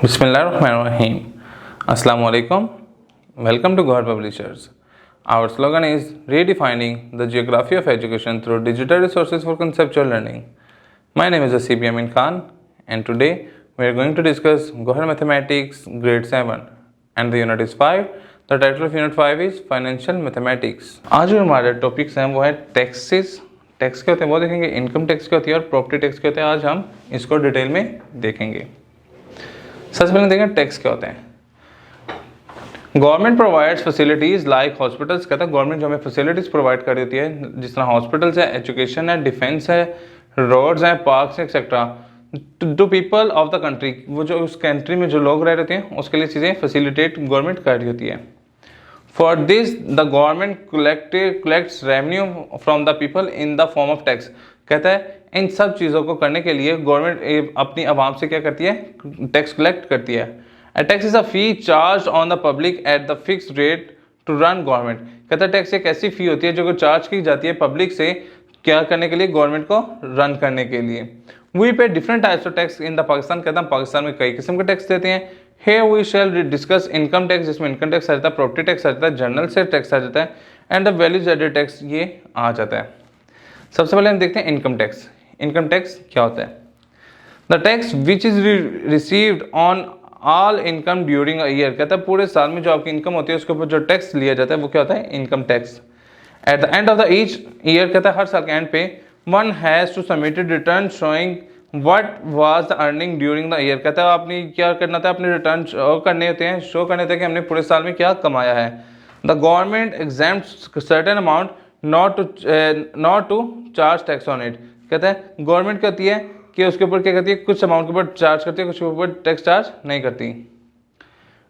Bismillahirrahmanirrahim. Assalamu alaikum. Welcome to God Publishers. Our slogan is redefining the geography of education through digital resources for conceptual learning. My name is Asib Yamin Khan, and today we are going to discuss Gohar Mathematics Grade 7 and the unit is 5. The title of unit 5 is Financial Mathematics. आज जो हमारे topics हैं वो है taxes. Tax क्या होते हैं वो देखेंगे, इनकम टैक्स क्या होती है और प्रॉपर्टी टैक्स क्या होते हैं. आज हम इसको डिटेल में देखेंगे. सबसे पहले देखें टैक्स क्या होते हैं. Government provides facilities like hospitals. कहता है गवर्नमेंट जो हमें फैसिलिटीज़ प्रोवाइड कर देती है, जिस तरह हॉस्पिटल्स है, एजुकेशन है, डिफेंस है, रोड्स हैं, पार्क्स हैं, etcetera, to people of the country. वो जो उस कंट्री में जो लोग रह रहे हैं उसके लिए चीज़ें फैसिलिटेट गवर्नमेंट कर रही होती है. For this the government collects revenue from the people in the form of tax. कहता है इन सब चीज़ों को करने के लिए गवर्नमेंट अपनी आवाम से क्या करती है, टैक्स कलेक्ट करती है. Tax is a fee charge on the public at the fixed rate to run government. कहता है टैक्स एक ऐसी फी होती है जो चार्ज की जाती है पब्लिक से क्या करने के लिए, गवर्नमेंट को रन करने के लिए. वी पे different types of tax in the Pakistan. कहता है पाकिस्तान में कई किस्म के टैक्स देते हैं. Here we shall discuss income tax, जिसमें इनकम टैक्स आ जाता है, प्रॉपर्टी टैक्स आ जाता है, जनरल से टैक्स आ जाता है, and the values added tax ये आ जाता है. सबसे पहले हम देखते हैं इनकम टैक्स. इनकम टैक्स क्या होता है. The tax which is received on all income during a year. कहता है पूरे साल में जो आपकी इनकम होती है उसके ऊपर जो टैक्स लिया जाता है वो क्या होता है, income tax. At the end of the each year, कहता है हर साल के एंड पे one has to submitted return showing What was the earning during the year. कहता है आपने क्या करना था, अपने रिटर्न शो करने होते हैं, शो करने होते हैं कि हमने पूरे साल में क्या कमाया है. The government exempt certain amount not to charge tax on it. कहता है गवर्नमेंट कहती है कि उसके ऊपर क्या करती है, कुछ अमाउंट के ऊपर चार्ज करती है, कुछ के ऊपर टैक्स चार्ज नहीं करती.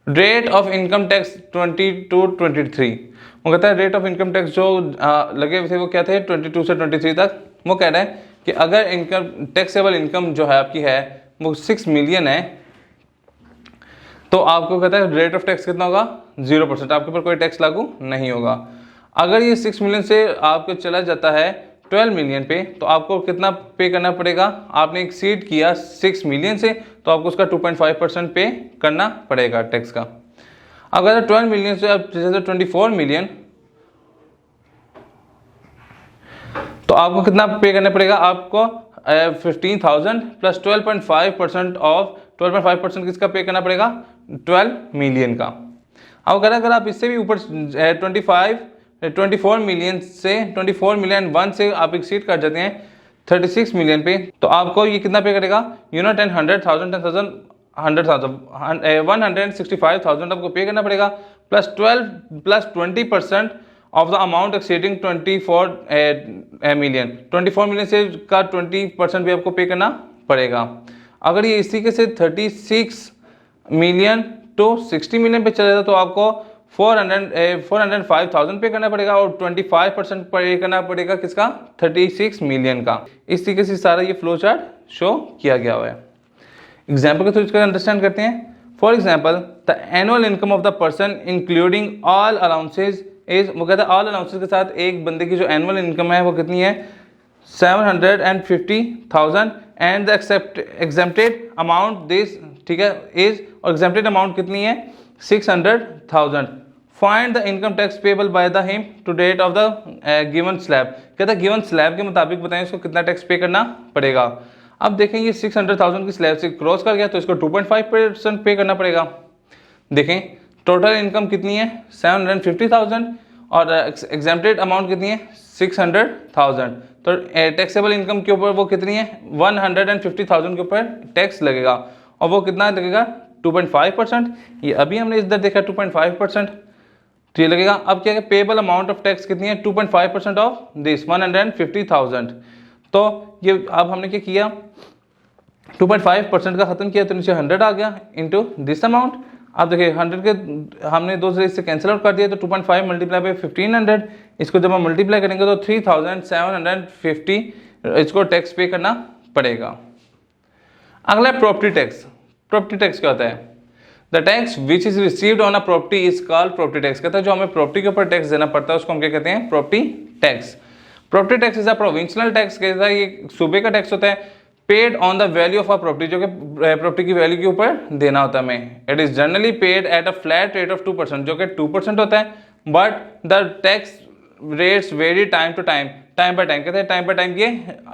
Rate of income tax 22-23. वो कहता है रेट ऑफ इनकम टैक्स जो लगे हुए थे वो क्या थे, 22 से 23 तक. वो कह रहा है कि अगर इनकम टैक्सेबल इनकम जो है आपकी है वो 6 मिलियन है तो आपको कहता है रेट ऑफ टैक्स कितना होगा, 0%. आपके ऊपर कोई टैक्स लागू नहीं होगा. अगर ये 6 मिलियन से आपको चला जाता है 12 मिलियन पे तो आपको कितना पे करना पड़ेगा. आपने एक्सीड किया 6 मिलियन से तो आपको उसका 2.5% पे करना पड़ेगा टैक्स का. अगर 12 मिलियन से आप जैसे 24 मिलियन तो आपको कितना पे करना पड़ेगा, आपको 15,000 प्लस 12.5% ऑफ 12.5% किसका पे करना पड़ेगा, 12 मिलियन का. अब अगर आप इससे भी ऊपर 24 मिलियन से 24 मिलियन 1 से आप एक्सीड कर जाते हैं 36 मिलियन पे तो आपको ये कितना पे करेगा, 165,000 आपको पे करना पड़ेगा plus 20% of the amount exceeding 24 million. 24 million से का 20% भी आपको पे करना पड़ेगा. अगर ये इसी के से 36 मिलियन टू 60 मिलियन पे चला जाता तो आपको 405,000 पे करना पड़ेगा और 25% पे करना पड़ेगा किसका, 36 मिलियन का. इस तरीके से सारा ये फ्लो चार्ट शो किया गया हुआ है. एग्जाम्पल के थ्रू इसका अंडरस्टैंड करते हैं. For example the annual income of the person including all allowances is. वो कहता है ऑल अलाउंसेस के साथ एक बंदे की जो एनुअल इनकम है वो कितनी है, 750,000 and the exempted amount this, ठीक है, इज, और एग्जेम्प्टेड अमाउंट कितनी है, 600,000. Find the income tax payable by the him to date of the given slab. कहता है गिवन स्लैब के मुताबिक बताएं इसको कितना टैक्स पे करना पड़ेगा. अब देखें ये 600,000 की स्लैब से क्रॉस कर गया तो इसको 2.5% पे करना पड़ेगा. देखें टोटल इनकम कितनी है, 750,000 और एग्जेम्प्टेड अमाउंट कितनी है, 600,000. तो टैक्सेबल इनकम के ऊपर वो कितनी है, 150,000 के ऊपर टैक्स लगेगा और वो कितना लगेगा, 2.5%. ये अभी हमने इधर देखा 2.5% तो ये लगेगा. अब क्या है, पेबल अमाउंट ऑफ टैक्स कितनी है, 2.5% ऑफ दिस 150,000. तो ये अब हमने क्या किया, 2.5% का खत्म किया तो नीचे 100 आ गया इंटू दिस अमाउंट. आप देखिए 100 के हमने दो से इससे कैंसिल आउट कर दिया तो 2.5 मल्टीप्लाई बाई 1500, इसको जब हम मल्टीप्लाई करेंगे तो 3,750 इसको टैक्स पे करना पड़ेगा. अगला प्रॉपर्टी टैक्स. प्रॉपर्टी टैक्स क्या होता है, the tax which is received on a property is called property tax. कहता है जो हमें प्रॉपर्टी के ऊपर टैक्स देना पड़ता है उसको हम क्या कहते हैं, property tax. Property tax is a provincial tax. कहता है ये सूबे का टैक्स होता है paid on the value of a property, जो कि प्रॉपर्टी की वैल्यू के ऊपर देना होता है हमें। It is generally paid at a flat rate of 2%, जो कि 2% होता है, but the tax rates very time to time, time by time, कहते हैं टाइम बाय टाइम ये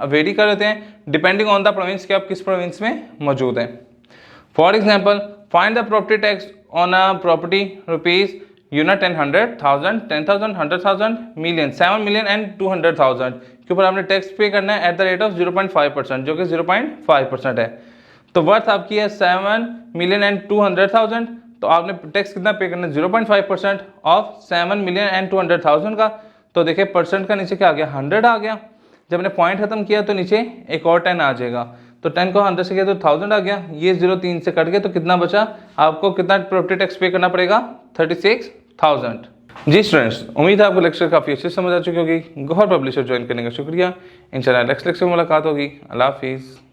वेरी कर देते हैं डिपेंडिंग ऑन द प्रोविंस कि आप किस प्रोविंस में मौजूद हैं। For example, find the property tax on a property rupees unit 10, 100,000, 10,000, 100,000, million, 7 million and 200,000 के ऊपर आपने टैक्स पे करना है एट द रेट ऑफ 0.5%, जो कि 0.5% है। तो वर्थ आपकी है 7 मिलियन एंड 200,000, तो आपने टैक्स कितना पे करना है 0.5% ऑफ 7 मिलियन एंड 200,000 का। तो देखिए परसेंट का नीचे क्या आ गया, 100 आ गया। जब मैंने पॉइंट खत्म किया तो नीचे एक और 10 आ जाएगा, तो 10 को 100 से किया तो 1000 आ गया। ये 0 3 से कट गया, तो कितना बचा, आपको कितना प्रॉपर्टी टैक्स पे करना पड़ेगा, 36,000। जी स्टूडेंट्स, उम्मीद है आपको लेक्चर काफ़ी अच्छे से समझ आ चुकी होगी। गौहर पब्लिशर ज्वाइन करने का शुक्रिया। इंशाल्लाह नेक्स्ट लेक्चर में मुलाकात होगी। अल्लाह हाफिज़।